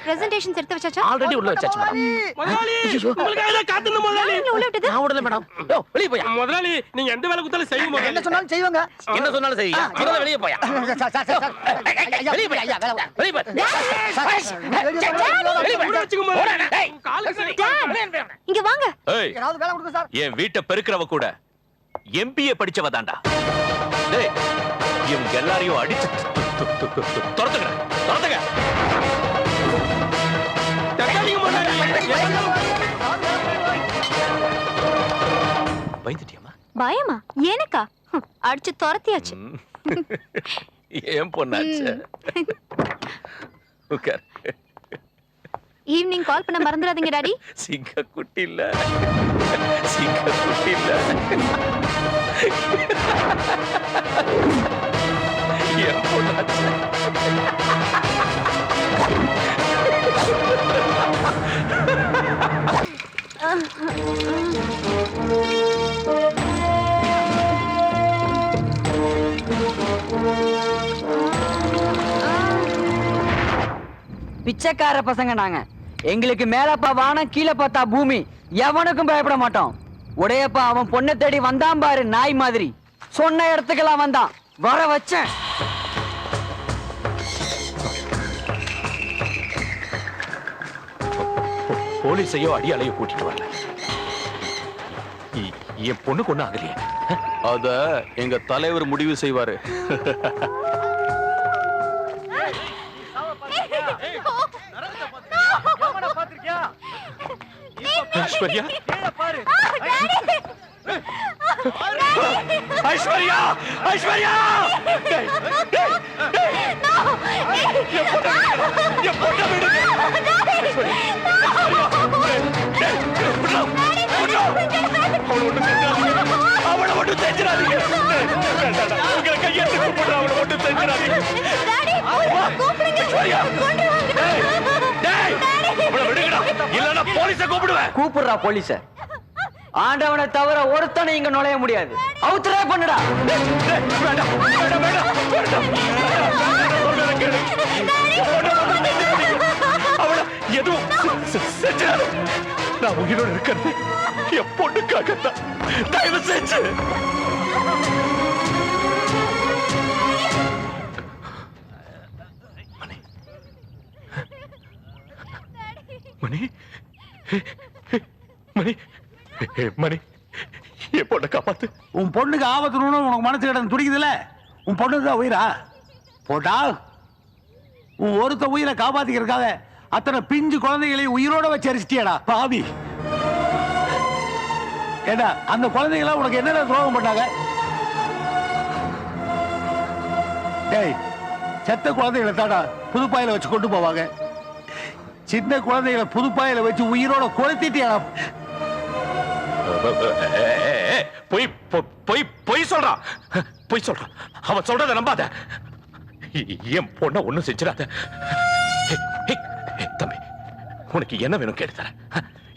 Presentations எடுத்து வச்சாச்சா? Already உள்ள வச்சாச்சு மேடம். முதலாளி உங்களுக்காக தான் காத்துன முதலாளி. உள்ள விட்டது. நான் விடல மேடம். யோ வெளிய போயா. முதலாளி நீங்க எந்த வேலை குத்தாலும் செய்யுங்க முதலாளி. என்ன சொன்னாலும் செய்வாங்க. என்ன சொன்னாலும் செய்வீங்க. முதல்ல வெளிய போயா. வெளிய போயா. வெளிய போ. இங்க வாங்க. ஏதாவது வேலை கொடுங்க சார். என் வீட்டை பெருக்கிறவ கூட எம்பிஏ படிச்சவ தான்டா. டேய் இவங்க எல்லாரையும் அடிச்சு துரத்துங்க. பயந்துட்டியம்மா? பயமா? எனக்கா? அடிச்சு துரத்தியாச்சு. ஏன் பொண்ணாச்சு? உட்கார். ஈவினிங் கால் பண்ண மறந்துடாதீங்க டாடி. சிங்க குட்டி இல்ல. ஏன் பொண்ணாச்சு? பிச்சைக்கார பசங்க நாங்க. எங்களுக்கு மேலப்பா வானம், கீழே பார்த்தா பூமி. எவனுக்கும் பயப்பட மாட்டோம். உடையப்பா அவன் பொண்ணை தேடி வந்தான் பாரு, நாய் மாதிரி. சொன்ன இடத்துக்கெல்லாம் வந்தான். வர வச்சேன். போலீஸையோ அடியாலையோ கூட்டிட்டு வரல. என் பொண்ணுக்கு ஒண்ணு ஆகலையே. அத எங்க தலைவர் முடிவு செய்வாரு. ஐஸ்வர்யா, ஐஸ்வர்யா, ஐஸ்வர்யா! அவளை மட்டும் செஞ்சிடாதீங்க. உங்களை கையெழுத்து கூப்பிடுற அவளை மட்டும் செஞ்சிடாதீங்க. இல்லன்னா போலீஸை கூப்பிடுவேன். கூப்பிடுறா போலீஸ. ஆண்டவனை தவிர ஒருத்தனை இங்க நுழைய முடியாது. அவுத்தரே பண்ணுடா. அவளை எதுவும் செஞ்சாரு. நான் உயிரோடு இருக்கிறது என் பொண்ணுக்காகத்தான். தயவு செஞ்சு மணி மணி மணி என் பொண்ணை காப்பாத்து. உன் பொண்ணுக்கு ஆபத்துன்னு உனக்கு மனசு கிடந்து துடிக்குதுல, உன் பொண்ணுக்கு தான் உயிரா போட்டா? உன் ஒருத்த உயிரை காப்பாத்திக்கிறதுக்காக அத்தனை பிஞ்சு குழந்தைகளையும் உயிரோட வச்சு அரிச்சிட்டியாடா பாவி. ஏடா அந்த குழந்தைகளா உனக்கு என்னடா துரோகம் பண்ணாங்க? டேய், செத்த குழந்தைகளை தாடா புதுப்பாயில வச்சு கொண்டு போவாங்க. சின்ன குழந்தைகளை புதுப்பாயில வச்சு உயிரோட கொளுத்திட்டியாடா. பொய் சொல்றான். அவன் சொல்றத நம்பாத. என் பொண்ண ஒண்ணும் செஞ்சிடாத. தம்பி, உனக்கு என்ன வேணும் கேட்டு தரேன்.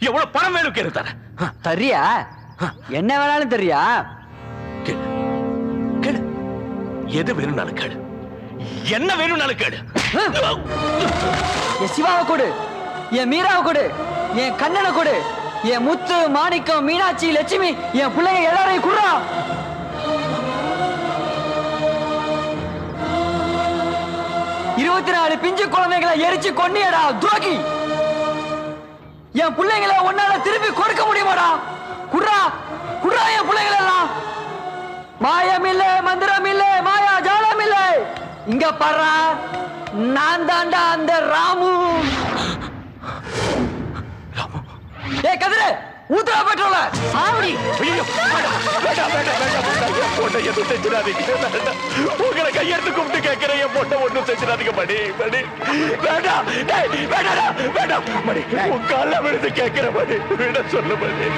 எவ்வளவு பணம் வேணும் கேட்டு தரேன். தெரியா? என்ன வேணாலும் தெரியா? கேளு. எது வேணும்னாலும் கேளு. என்ன வேணும்னாலும் கேளு. என் சிவாவை கொடு, என் மீராவை கொடு, என் கண்ணனை கொடு, என் முத்து, மாணிக்கம், மீனாட்சி, லட்சுமி, என் பிள்ளைங்க எல்லாரையும் குடுறா. இருபத்தி 4 பிஞ்சு குழந்தைகளை எரிச்சு கொன்னியடா துரோகி. என் பிள்ளைங்களை உன்னால திருப்பி கொடுக்க முடியுமாடா? குடுறா, குடுறா என் பிள்ளைங்களை எல்லாம். மாயம் இல்ல, மந்திரம் இல்ல, மாயா ஜாலம் இல்ல. இங்க பாரு, நான் தாண்டா அந்த ராமு. ஏய் கதிரே, ஊத்துறா பெட்ரோல. ஆவடி. ஐயோ, வேண்டாம். பொண்ணை எதுவும் செஞ்சிடாதீங்க. உங்களை கையெடுத்து கூப்பிட்டு கேட்கிறேன். என் பொண்ணை ஒண்ணும் செஞ்சிடாதீங்க. மணி வேண்டாம் மணி, உன் கால விழுந்து கேட்கிற மணி. விட சொல்லு மணி.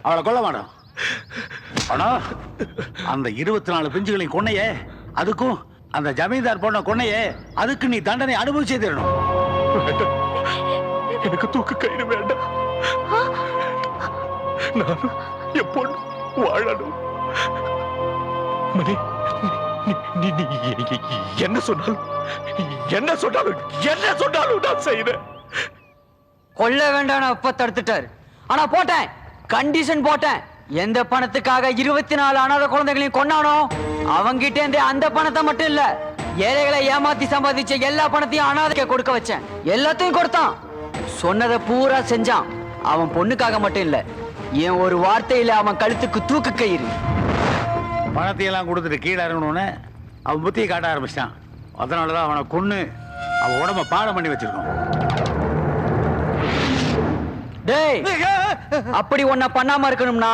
அவளை கொல்ல மாட்டோம். ஆனா அந்த 24 பிஞ்சுகளையும் கொன்னையே, அதுக்கும் அந்த ஜமீன்தார் பொண்ண கொன்னையே, அதுக்கு நீ தண்டனை அனுபவிச்சே தரணும். எனக்கு தூக்கு கயிறு வேண்டாம். நானும் என் பொண்ணு வாழணும். மணி, நீ என்ன சொன்னாலும் என்ன சொன்னாலும் நான் செய்வேன். கொல்ல வேண்டாம் அப்ப தடுத்துட்டாரு. ஆனா போட்டேன், கண்டிஷன் போட்டேன். எந்த பணத்துக்காக 24 அனாதை குழந்தைகளையும் கொண்டானோ அவங்கிட்ட இருந்து அந்த பணத்தை மட்டும் இல்ல, ஏழைகளை ஏமாத்தி சம்பாதிச்ச எல்லா பணத்தையும் அனாதைக்கு கொடுக்க வச்சேன். எல்லாத்தையும் கொடுத்தான், சொன்னதை பூரா செஞ்சான். அவன் பொண்ணுக்காக மட்டும் இல்ல, என் ஒரு வார்த்தையில அவன் கழுத்துக்கு தூக்கு கயிறு. பணத்தையெல்லாம் கொடுத்துட்டு கீழே இறங்கணும்னு அவன் புத்தியை காட்ட ஆரம்பிச்சிட்டான். அதனாலதான் அவனை கொன்னு அவன் உடம்ப பாடம் பண்ணி வச்சிருக்கோம். டேய், அப்படி ஒன்ன பண்ணாம இருக்கணும்னா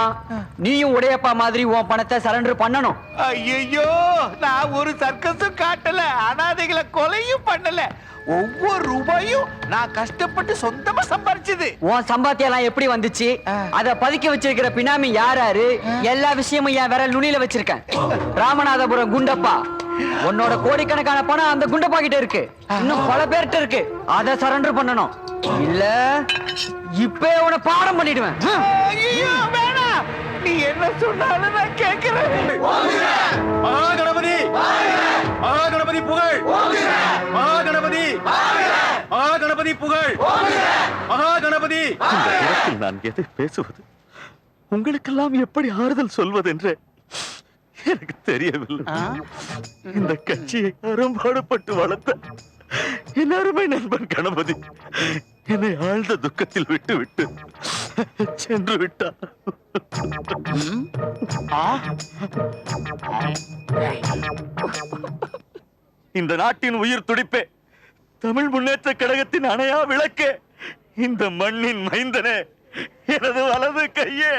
நீயும் உடையப்பா மாதிரி உன் பணத்தை சரண்டர் பண்ணணும். ஐயோ, நான் ஒரு சர்க்கஸும் காட்டல, அனாதைகளை கொலையும் பண்ணல. ஒவ்வொரு ரூபாயும் நான் கஷ்டப்பட்டு சொந்தமா சம்பாரிச்சது. உன் சம்பாத்தியெல்லாம் எப்படி வந்துச்சு, அத பதுக்கி வச்சிருக்கிற பினாமி யாராரு, எல்லா விஷயமும் என் விரல் நுனியில வச்சிருக்கேன். ராமநாதபுரம் குண்டப்பா, உன்னோட கோடிக்கணக்கான பணம் அந்த குண்டப்பா கிட்ட இருக்கு. இன்னும் பல பேர்கிட்ட இருக்கு. அத சரண்டர் பண்ணணும், இல்ல இப்பே உன பாடம் பண்ணிடுவேன். ஐயோ, வேணாம், நீ என்ன சொன்னாலும் நான் கேட்கிறேன். மகாகணபதி, மகாகணபதி புகழ், மகாகணபதி, மகாகணபதி புகழ், மகாகணபதி. இந்த இடத்தில் நான் எதை பேசுவது, உங்களுக்கெல்லாம் எப்படி ஆறுதல் சொல்வது என்று எனக்கு தெரியவில்லை. இந்த கட்சியை அரும்பாடுபட்டு வளர்த்த என் அருமை நண்பன் கணபதி என்னை ஆழ்ந்த துக்கத்தில் விட்டு விட்டு சென்று விட்டார். இந்த நாட்டின் உயிர் துடிப்பே, தமிழ் முன்னேற்ற கழகத்தின் அணையா விளக்கே, இந்த மண்ணின் மைந்தனே, எனது வலது கையே,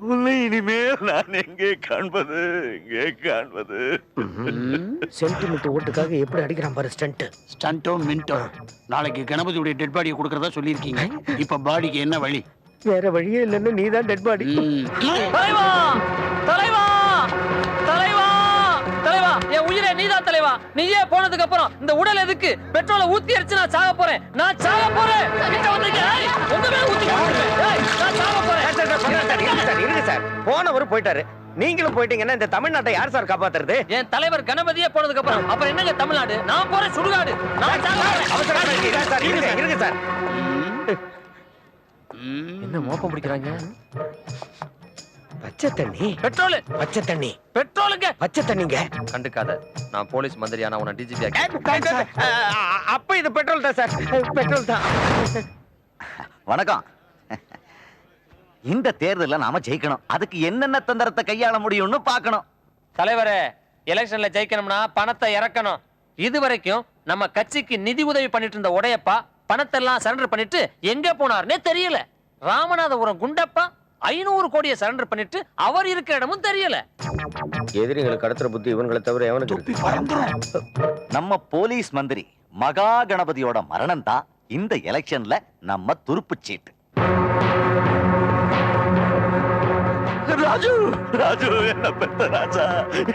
உன்னை இனிமேல் நான் எங்கே காண்பது, எங்கே காண்பது? சென்டிமெண்ட் ஓட்டுக்காக எப்படி அடிக்கிறான் பாரு ஸ்டண்ட். ஸ்டண்டோ மின்டோ, நாளைக்கு கணபதியுடைய டெட் பாடியை கொடுக்கறதா சொல்லியிருக்கீங்க. இப்ப பாடிக்கு என்ன வழி? வேற வழியே இல்லைன்னு நீ தான் டெட் பாடி. தலைவா, தலைவா, தலைவா, தலைவா, என் உயிரே நீதான் தலைவா. நீயே போனதுக்கு அப்புறம் இந்த உடல் எதுக்கு? பெட்ரோலை ஊத்தி அடிச்சு நான் சாக போறேன், நான் சாக போறேன். கிட்ட வந்தீங்க, உங்க மேல ஊத்தி நான் சாக போறேன். இருங்க சார், போனவர் போயிட்டாரு, நீங்களும் போயிட்டீங்கன்னா இந்த தமிழ்நாட்டை யார் சார் காப்பாத்துறது? என் தலைவர் கணபதியே போனதுக்கு அப்புறம் அப்புறம் என்னங்க தமிழ்நாடு? நான் போறேன் சுடுகாடு, நான் சாக போறேன். அவசரமா இருங்க சார். என்ன மோப்பம் பிடிக்கிறாங்க? பச்சை தண்ணி, பெட்ரோல், பச்சை தண்ணி, பெட்ரோலுங்க, பச்சை தண்ணிங்க. கண்டுக்காத, நான் போலீஸ் மந்திரியான உன டிஜிபி அப்ப இது பெட்ரோல் தான் சார், பெட்ரோல் தான். வணக்கம். இந்த தேர்தலில் நாம ஜெயிக்கணும், அதுக்கு என்னென்ன தந்திரத்தை கையாள முடியும்னு பார்க்கணும். தலைவரே, எலெக்ஷன்ல ஜெயிக்கணும்னா பணத்தை இறக்கணும். இது வரைக்கும் நம்ம கட்சிக்கு நிதி உதவி பண்ணிட்டு இருந்த உடையப்பா பணத்தை எல்லாம் சரண்டர் பண்ணிட்டு எங்க போனார்னே தெரியல. ராமநாதபுரம் குண்டப்பா 500 கோடியை சரண்டர் பண்ணிட்டு அவர் இருக்கிற இடமும் தெரியல. எதிரிகளுக்கு கடத்துற புத்தி இவங்களை தவிர எவனுக்கு? நம்ம போலீஸ் மந்திரி மகா கணபதியோட மரணம் தான் இந்த எலெக்ஷன்ல நம்ம துருப்பு சீட்டு. ராஜு, ராஜு, என்ன பெத்த ராஜா,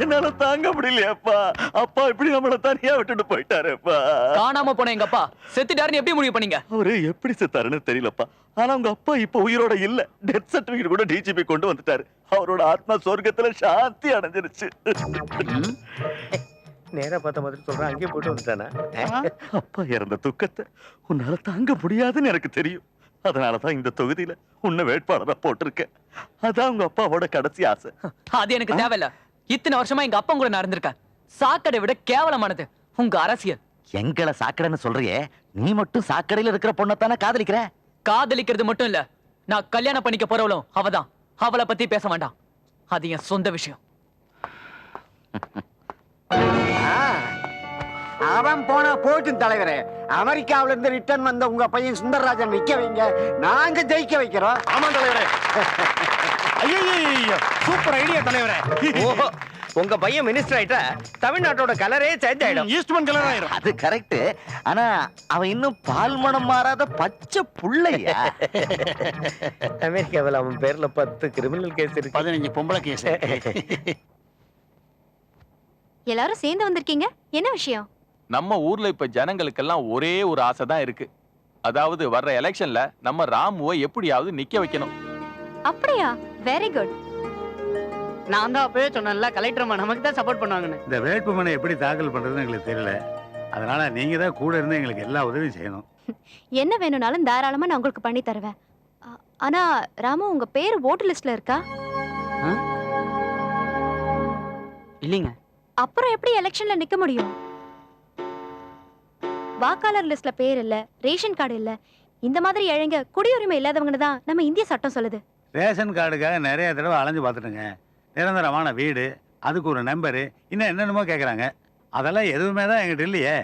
என்னால தாங்க முடியலையப்பா. அப்பா இப்படி நம்மள தனியா விட்டுட்டு போயிட்டாருப்பா. காணாம போன எங்க அப்பா செத்துட்டாருன்னு எப்படி முடிவு பண்ணீங்க? அவரு எப்படி செத்தாருன்னு தெரியலப்பா. ஆனா உங்க அப்பா இப்ப உயிரோட இல்ல. டெத் சர்டிபிகேட் கூட டிஜிபி கொண்டு வந்துட்டாரு. அவரோட ஆத்மா சொர்க்கத்துல சாந்தி அடைஞ்சிருச்சு. நேரா பார்த்த மாதிரி சொல்றேன், அங்கேயே போயிட்டு வந்துட்டானா? அப்பா இறந்த துக்கத்தை உன்னால தாங்க முடியாதுன்னு எனக்கு தெரியும். அதனாலதான் இந்த தொகுதியில உன்னை வேட்பாளரா போட்டிருக்கேன். அதான் உங்க அப்பாவோட கடைசி ஆசை. அது எனக்கு தேவையில்ல. இத்தனை வருஷமா எங்க அப்பா கூட நான் இருந்திருக்கேன். சாக்கடை விட கேவலமானது உங்க அரசியல். எங்களை சாக்கடைன்னு சொல்றியே, நீ மட்டும் சாக்கடையில இருக்கிற பொண்ணத்தானே காதலிக்கிற? காதலிக்கிறது மட்டும் இல்ல, நான் கல்யாணம் பண்ணிக்க போறவளும் அவதான். அவளை பத்தி பேச வேண்டாம், அது என் சொந்த விஷயம். அவன் போனா போட்டும் தலைவரே. அமெரிக்காவில இருந்து ரிட்டர்ன் வந்த உங்க பையன் சுந்தரராஜன் நிக்க வைங்க, நாங்க ஜெயிக்க வைக்கிறோம். ஆமா தலைவரே. ஐயோ, சூப்பர் ஐடியா தலைவரே. ஓஹோ, உங்க பையன் மினிஸ்டர் ஆயிட்டா தமிழ்நாட்டோட கலரே சேஞ்ச் ஆயிடும். ஈஸ்ட்மன் கலர் ஆயிரும். அது கரெக்ட். ஆனா அவன் இன்னும் பால் மனம் மாறாத பச்சை புள்ளையா. அமெரிக்காவில் அவன் பேர்ல 10 கிரிமினல் கேஸ் இருக்கு, 15 பொம்பளை கேஸ். எல்லாரும் சேர்ந்து வந்திருக்கீங்க, என்ன விஷயம்? நம்ம ஊர்ல இப்ப ஜனங்களுக்கெல்லாம் ஒரே ஒரு ஆசை தான் இருக்கு. அதாவது வர்ற எலெக்ஷன்ல நம்ம ராமுவை எப்படியாவது நிக்க வைக்கணும். அப்படியா? Very good. நான் தான் அப்பவே சொன்னேன்ல, கலெக்டர் நமக்கு தான் சப்போர்ட் பண்ணுவாங்கன்னு. இந்த வேட்புமனை எப்படி தாக்கல் பண்றதுன்னு எங்களுக்கு தெரியல. அதனால நீங்க தான் கூட இருந்து எங்களுக்கு எல்லா உதவியும் செய்யணும். என்ன வேணும்னாலும் தாராளமா நான் உங்களுக்கு பண்ணி தருவேன். ஆனா ராமு, உங்க பேர் ஓட்டு லிஸ்ட்ல இருக்கா? இல்லைங்க. அப்புறம் எப்படி எலெக்ஷன்ல நிக்க முடியும்? வாக்காளர் லிஸ்ட்ல பேர் இல்ல, ரேஷன் கார்டு இல்ல. இந்த மாதிரி ஏழைங்க, குடியுரிமை இல்லாதவங்க தான் நம்ம இந்திய சட்டம் சொல்லுது. ரேஷன் கார்டுக்காக நிறைய தடவை அலைஞ்சு பார்த்துட்டுங்க. நிரந்தரமான வீடு, அதுக்கு ஒரு நம்பரு, இன்னும் என்னென்னமோ கேட்குறாங்க. அதெல்லாம் எதுவுமே தான் எங்கிட்ட இல்லையே.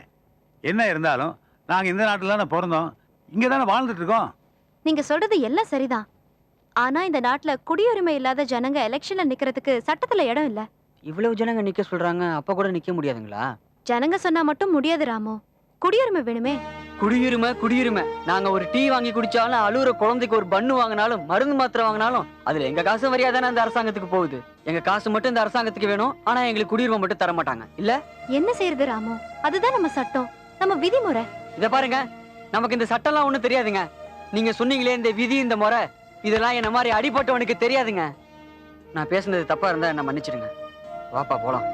என்ன இருந்தாலும் நாங்கள் இந்த நாட்டில் தானே பிறந்தோம், இங்கே தானே வாழ்ந்துட்டு இருக்கோம். நீங்க சொல்றது எல்லாம் சரிதான். ஆனா இந்த நாட்டுல குடியுரிமை இல்லாத ஜனங்க எலெக்ஷன்ல நிக்கிறதுக்கு சட்டத்துல இடம் இல்ல. இவ்வளவு ஜனங்க நிக்க சொல்றாங்க, அப்ப கூட நிக்க முடியாதுங்களா? ஜனங்க சொன்னா மட்டும் முடியாது ராமு. குடியுரிமை வேணுமே. குடியுரிமை. நாங்க ஒரு டீ வாங்கி குடிச்சாலும், அழுகுற குழந்தைக்கு ஒரு பன்னு வாங்கினாலும், மருந்து மாத்திரை வாங்கினாலும் அதுல எங்க காசு வரியாதானே அந்த அரசாங்கத்துக்கு போகுது. எங்க காசு மட்டும் இந்த அரசாங்கத்துக்கு வேணும், ஆனா எங்களுக்கு குடியுரிமை மட்டும் தர மாட்டாங்க. இல்ல என்ன செய்யறது ராமு? அதுதான் நம்ம சட்டம், நம்ம விதிமுறை. இத பாருங்க, நமக்கு இந்த சட்டம்லாம் ஒண்ணும் தெரியாதுங்க. நீங்க சொன்னீங்களே இந்த விதி, இந்த முறை, இதெல்லாம் என்ன மாதிரி அடிபட்டவனுக்கு தெரியாதுங்க. நான் பேசுனது தப்பா இருந்தா என்ன மன்னிச்சிடுங்க. வாப்பா போலாம்.